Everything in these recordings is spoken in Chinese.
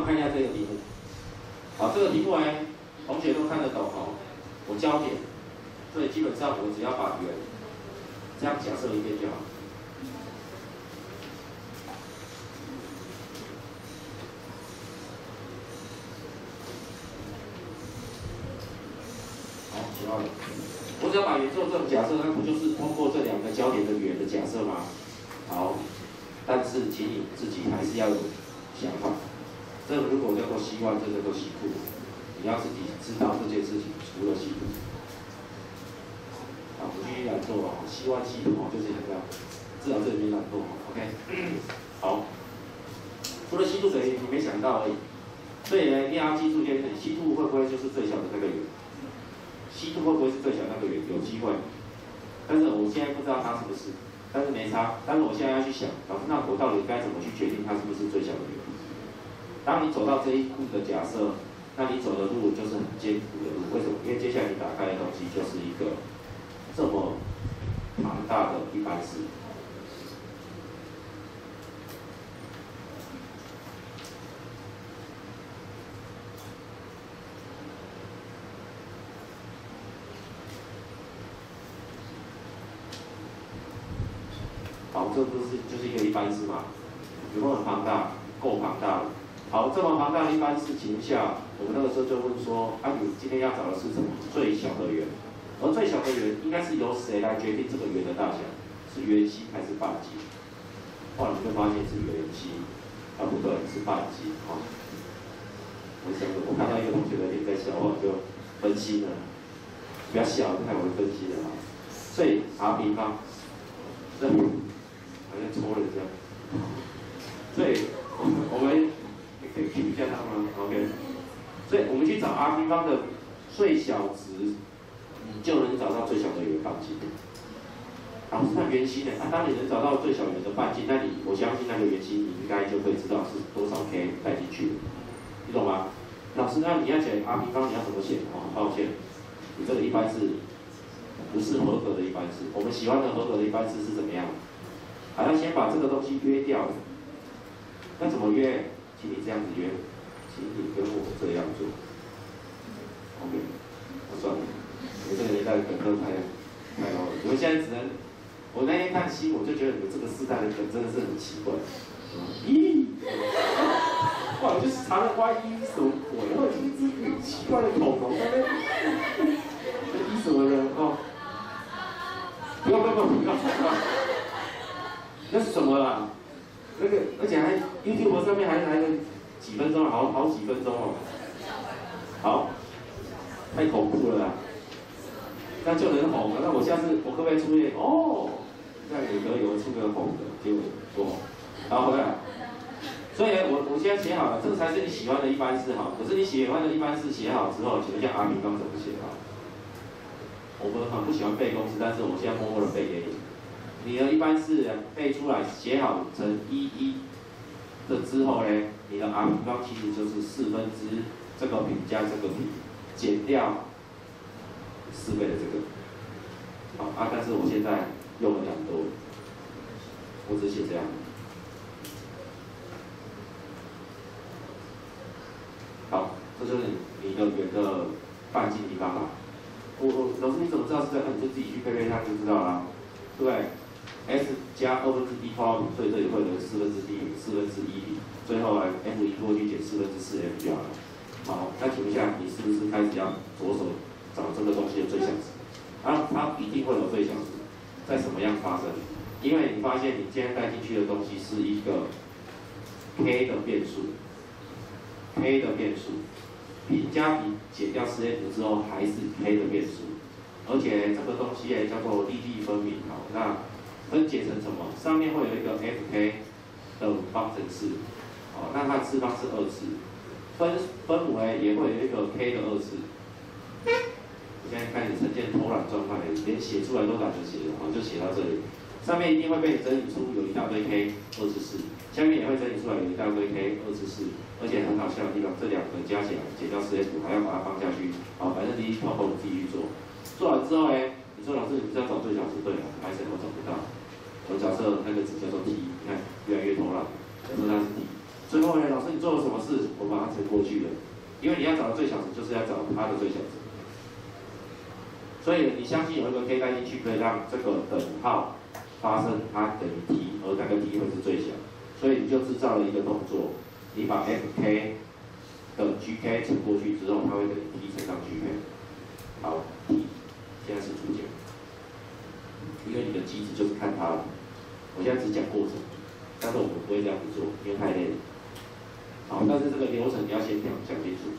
看一下这个题目。好，这个题目呢，同学都看得懂哦。我焦点，所以基本上我只要把圆这样假设一遍就好。好，写好了。我只要把圆做这种假设，那不就是通过这两个焦点的圆的假设吗？好，但是请你自己还是要有想法。这如果叫做希望，这叫做西部。你要自己知道这件事情，除了西部。好，我继续来做哦。希望西部哦，就是这样，至少这里面来做 OK。好，除了西部等于你没想到而已。所以呢，你要记住一件事，西部会不会就是最小的那个圆？西部会不会是最小那个圆？有机会，但是我现在不知道它是不是，但是没差。但是我现在要去想，老师，那我到底该怎么去决定它是不是最小的圆？当你走到这一步的假设，那你走的路就是很艰苦的路。为什么？因为接下来你打开的东西就是一个这么庞大的一般式。好，这不是就是一个一般式嘛？有没有很庞大？够庞大了。好，这么庞大的一般式情下，我们那个时候就问说，啊，你今天要找的是什么？最小的圆，而最小的圆应该是由谁来决定这个圆的大小？是圆心还是半径？后来我们就发现是圆心，啊不对，是半径。好，我看到一个同学的脸在笑，我就分析了，不要笑，看我会分析的哈。所以 r 平方，这好像戳了这样，所以我们。可以 Q 一下它吗 ？OK， 所以我们去找 r 平方的最小值，你就能找到最小的圆半径。老师，那圆心呢？当你能找到最小圆的半径，那我相信那个圆心你应该就会知道是多少 k 带进去了，你懂吗？老师，那你要写 r 平方，你要怎么写？哦，抱歉，你这个一般式不是合格的一般式。我们喜欢的合格的一般式是怎么样？好像先把这个东西约掉。那怎么约？请你这样子约，请你跟我这样做。OK， 我算了，你这个年代的梗都太高了。我们现在只能，我那天看新闻，我就觉得你们这个世代的梗真的是很奇怪。咦，哇，我就是常常挖一什么鬼，或者是一只很奇怪的恐龙，那边一什么人哦？不要，那是什么啦？那个，而且还 YouTube 上面还来了几分钟，好几分钟哦。好，太恐怖了啦！那就能红了。那我下次我可不可以出现？哦，那有出个红的，结果不红。好，回来。所以我现在写好了，这个才是你喜欢的一般式哈。可是你喜欢的一般式写好之后，请问一下 r 平方怎么写啊？我们很不喜欢背公式，但是我现在默默的背给你。你的一般式背出来，写好乘1的之后呢，你的 r 平方其实就是4分之这个平加这个平，减掉4倍的这个。好啊，但是我现在用了2多，我只写这样。好，这就是你的圆的半径地方嘛。老师你怎么知道是这样？你就自己去配它就知道啦，对不对？ S 加2分之 d 括号平，所以这里会有4分之 d 平，4分之1平，最后呢 f 移过去减4分之4 f 就好了。好，那请问一下，你是不是开始要着手找这个东西的最小值？啊，它一定会有最小值，在什么样发生？因为你发现你今天带进去的东西是一个 k 的变数 ，k 的变数，平加平减掉4f 之后还是 k 的变数，而且这个东西叫做粒粒分明。好，那 分解成什么？上面会有一个 fk 的方程式，哦，那它的次方是2次，分母呢也会有一个 k 的2次。我现在开始呈现偷懒状态，连写出来都懒得写了，就写到这里。上面一定会被你整理出有一大堆 k 24，下面也会整理出来有一大堆 k 24，而且很好笑的地方，这两个加起来减掉4f，还要把它放下去，好，反正第一套后你自己去做。做完之后呢，你说老师，你是要找最小值对了，还是我找不到？我假设那个值叫做 t， 你看越来越偷懒。假设它是 t，最后呢，老师你做了什么事？我把它乘过去了，因为你要找的最小值，就是要找它的最小值。所以你相信有一个 k 带进去，可以让这个等号发生它等于 t， 而那个 t 会是最小。所以你就制造了一个动作，你把 fk 的 gk 乘过去之后，它会等于 t 乘上 gk。好 ，t 现在是主角，因为你的机制就是看它了。我现在只讲过程，但是我们不会这样子做，因为太累了。好，但是这个流程你要先讲清楚。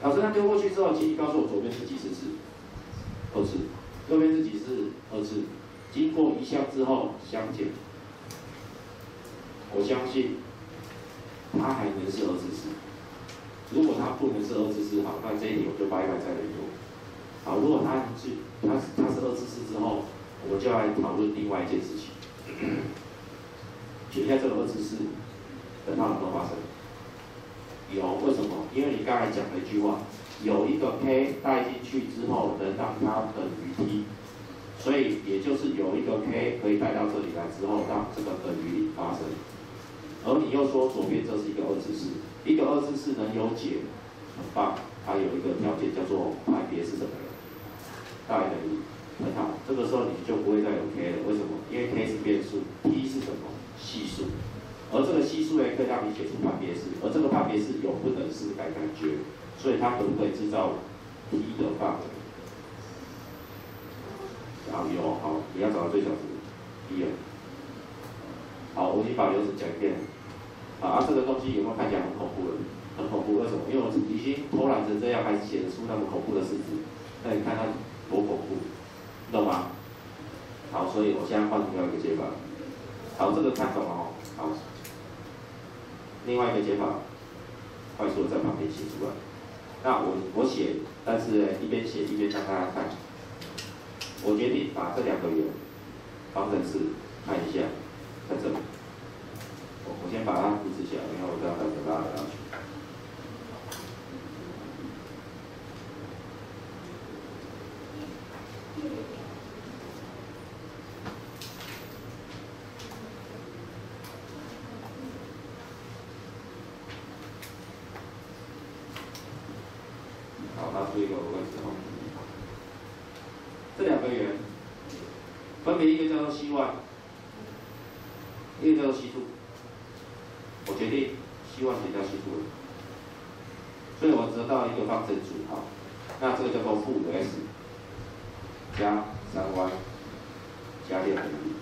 老师，那丢过去之后，请你告诉我左边是几次次？2次，右边是几次？2次。经过一项之后相减，我相信它还能是2次4。如果它不能是2次4，好，那这一题我就拜拜再来做。好，如果它是2次4之后，我们就来讨论另外一件事情。请问一下，这个2次4等号有没有发生？有，为什么？因为你刚才讲了一句话，有一个 k 带进去之后，能让它等于 t， 所以也就是有一个 k 可以带到这里来之后，让这个等于0发生。而你又说左边这是一个2次4，一个2次4能有解，很棒。它有一个条件叫做排别是什么？大于等于很好，这个时候你就不会再有 k 了。为什么？因为 k 是变数 ，t 是什么？系数。而这个系数呢，可以让你写出判别式，而这个判别式有不等式来感觉，所以它可不可以制造 t 的范围？然后有，好，你要找到最小值 t 了。好，我已经把流程讲一遍了。啊，这个东西有没有看起来很恐怖了？很恐怖，为什么？因为我已经偷懒成这样，还写得出那么恐怖的式子，那你看它多恐怖，懂吗？好，所以我现在换另外一个解法。好，这个看懂了哦。好。另外一个解法，快速的在旁边写出来。那我写，但是呢一边写一边让大家看。我决定把这2个圆方程式看一下，在这里。我先把它复制起来，然后我这样等大家来去。注意一个位置哦，这2个圆，分别一个叫做C1，一个叫做C2。我决定C1减掉C2了，所以我得到一个方程组，好，那这个叫做负5x 加3y 加6等于。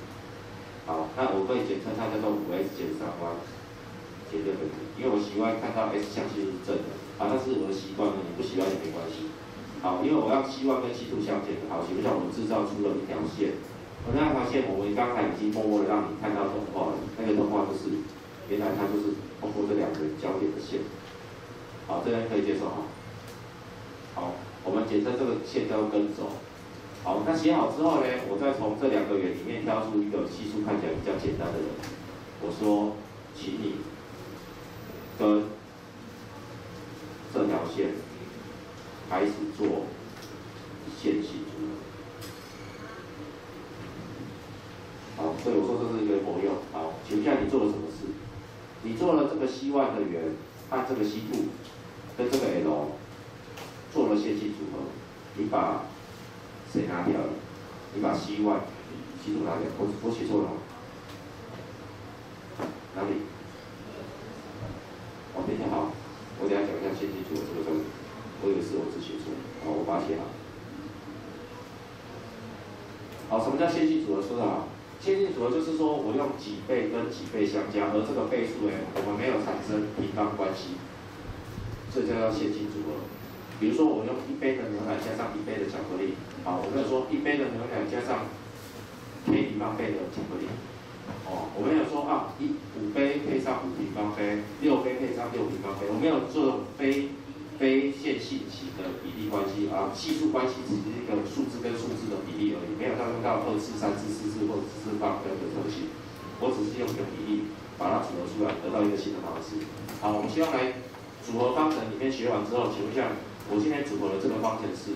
好，那我可以简称它叫做5x 减3y 减6等于，因为我习惯看到 x 项系数是正的。啊，那是我的习惯了，你不喜欢也没关系。好，因为我要C1跟C2相减，好，请问一下，我们制造出了一条线。那条线我们刚才已经默默的让你看到动画了，那个动画就是原来它就是通过这2个交点的线。好，这边可以接受哈。好，我们简称这个线叫做根轴。好，那写好之后呢，我再从这2个圆里面挑出一个系数看起来比较简单的人，我说，请你跟这条线开始做线性组合。好，所以我说这是一个活用。好，请问一下你做了什么事？你做了这个C1的圆和这个C2跟这个 L 做了线性组合。你把谁拿掉了？你把C1、C2拿掉。我写错了吗？哪里？哦，等一下好。我等一下讲一下线性组合这个东西，我以为是我字写错，好，我把它写好。好，什么叫线性组合？说得好，线性组合就是说我用几倍跟几倍相加，而这个倍数我们没有产生平方关系，这叫做线性组合。比如说我用1杯的牛奶加上1杯的巧克力，好，我没有说1杯的牛奶加上 k 平方倍的巧克力。哦，我没有说啊，5杯配上5平方杯，6杯配上6平方杯，我没有做这种非线性型的比例关系啊，系数关系只是一个数字跟数字的比例而已，没有到用到2次、3次、4次或者4次方根的特性，我只是用一个比例把它组合出来，得到一个新的方式。好，我们希望来组合方程里面学完之后，请问一下，我今天组合的这个方程式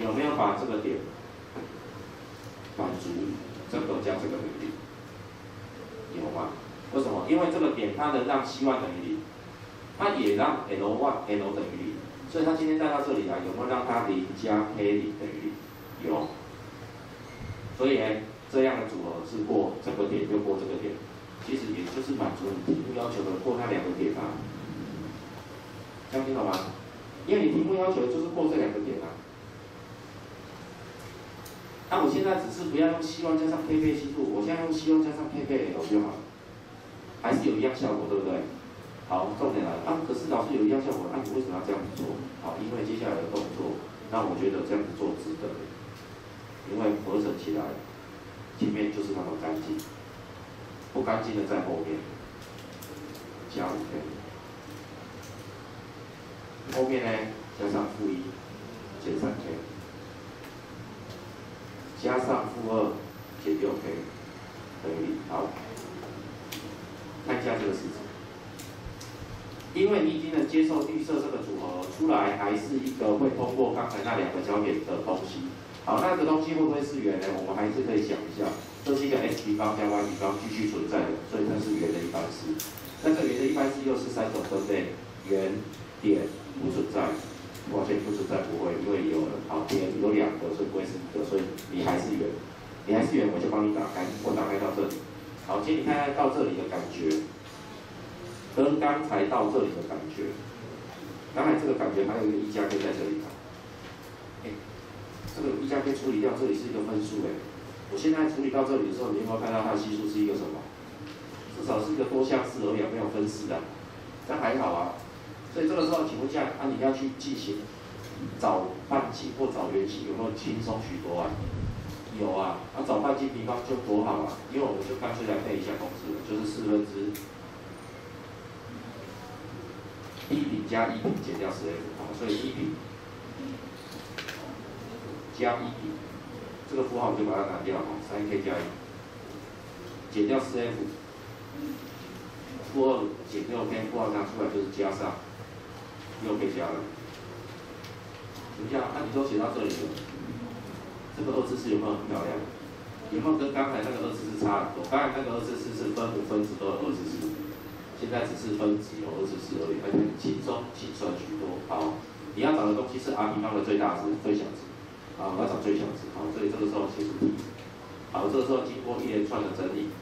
有没有把这个点满足这个加这个比例？有吗？为什么？因为这个点它能让 C1 等于0，它也让 L1、L 等于0，所以它今天带到这里来，有没有让它0加 K0等于0？有。所以呢，这样的组合是过这个点又过这个点，其实也就是满足你题目要求的过那2个点啊。这样听懂吗？因为你题目要求的就是过这2个点啊。那我现在只是不要用C1加上 K 倍系数，我现在用C1加上 K 倍 L 就好了，还是有一样效果，对不对？好，重点来了啊！可是老师有一样效果，那你为什么要这样子做？好，因为接下来的动作让我觉得这样子做值得，因为合成起来前面就是那么干净，不干净的在后面加5K， 后面呢加上-1减3K。加上-2减6K 等于0。好，看一下这个式子。因为你已经能接受绿色这个组合出来，还是一个会通过刚才那2个焦点的东西。好，那个东西会不会是圆呢？我们还是可以想一下，这是一个 x 平方加 y 平方继续存在的，所以它是圆的一般式。那这圆的一般式又是3种分类，圆、点不存在。抱歉，不存在不会，因为有了好点有2个，所以不会是1个，所以你还是圆，你还是圆，我就帮你打开，我打开到这里。好，请你看看到这里的感觉，跟刚才到这里的感觉，刚才这个感觉还有一个1加 K 在这里嘛？这个1加 K 处理掉，这里是一个分数我现在处理到这里的时候，你有没有看到它的系数是一个什么？至少是一个多项式而已，没有分式的，这样还好啊。所以这个时候，请问一下，你要去进行找半径或找圆形，有没有轻松许多啊？有啊，找半径平方就多好啊，因为我们就干脆来背一下公式，就是1/4 1平加1平减掉10F，所以1平加1平，这个符号我就把它拿掉3K 加1减掉10F，-2减6K，符号拿出来就是加上。6K 加了，怎么样？你都写到这里了，这个2次式有没有很漂亮？有没有跟刚才那个2次式差很多？刚才那个2次式是分母分子都有2次式，现在只是分子有2次式而已，而且很轻松计算许多。好，你要找的东西是 r 平方的最大值、最小值。好，我要找最小值。好，所以这个时候切除题。好，这个时候经过一连串的整理，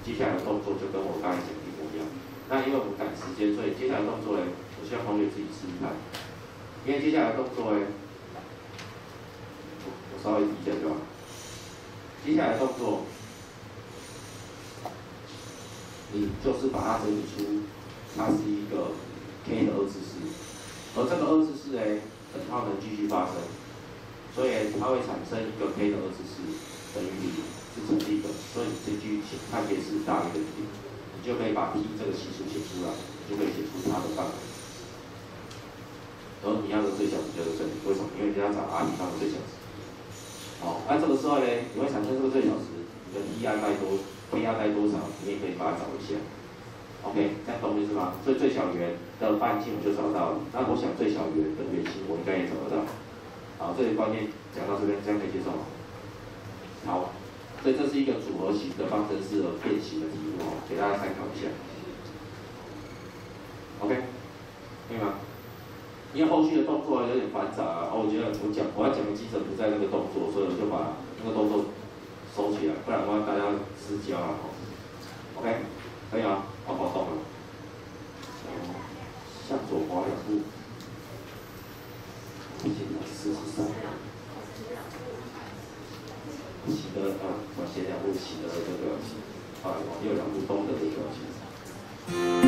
接下来的动作就跟我刚才讲的一模一样。那因为我们赶时间，所以接下来的动作呢？我希望同学自己试试看，因为接下来的动作我稍微提一下就好。接下来的动作，你就是把它整理出，它是一个 K 的2次式，而这个2次式等号能继续发生，所以它会产生一个 K 的2次式等于0，是成立的，所以这句判别式大于等于0，你就可以把 P 这个系数写出来，就可以写出它的范围。然后你要的最小值就是这里，为什么？因为你要找 r 平方的最小值。好，那这个时候呢，你会产生这个最小值，你的 P 要带多少？你也可以把它找一下。OK， 这样懂我意思吗？所以最小圆的半径我就找到了，那我想最小圆的圆心我应该也找得到。好，这个观念讲到这边，这样可以接受吗？好，所以这是一个组合型的方程式和变形的题目给大家参考一下。OK， 可以吗？因为后续的动作有点繁杂我觉得我要讲的基准不在那个动作，所以我就把那个动作收起来，不然的话大家失焦了OK， 可以啊，好动了。向左滑2步，现在43。起的往前2步起的这个往右2步动的这个表情。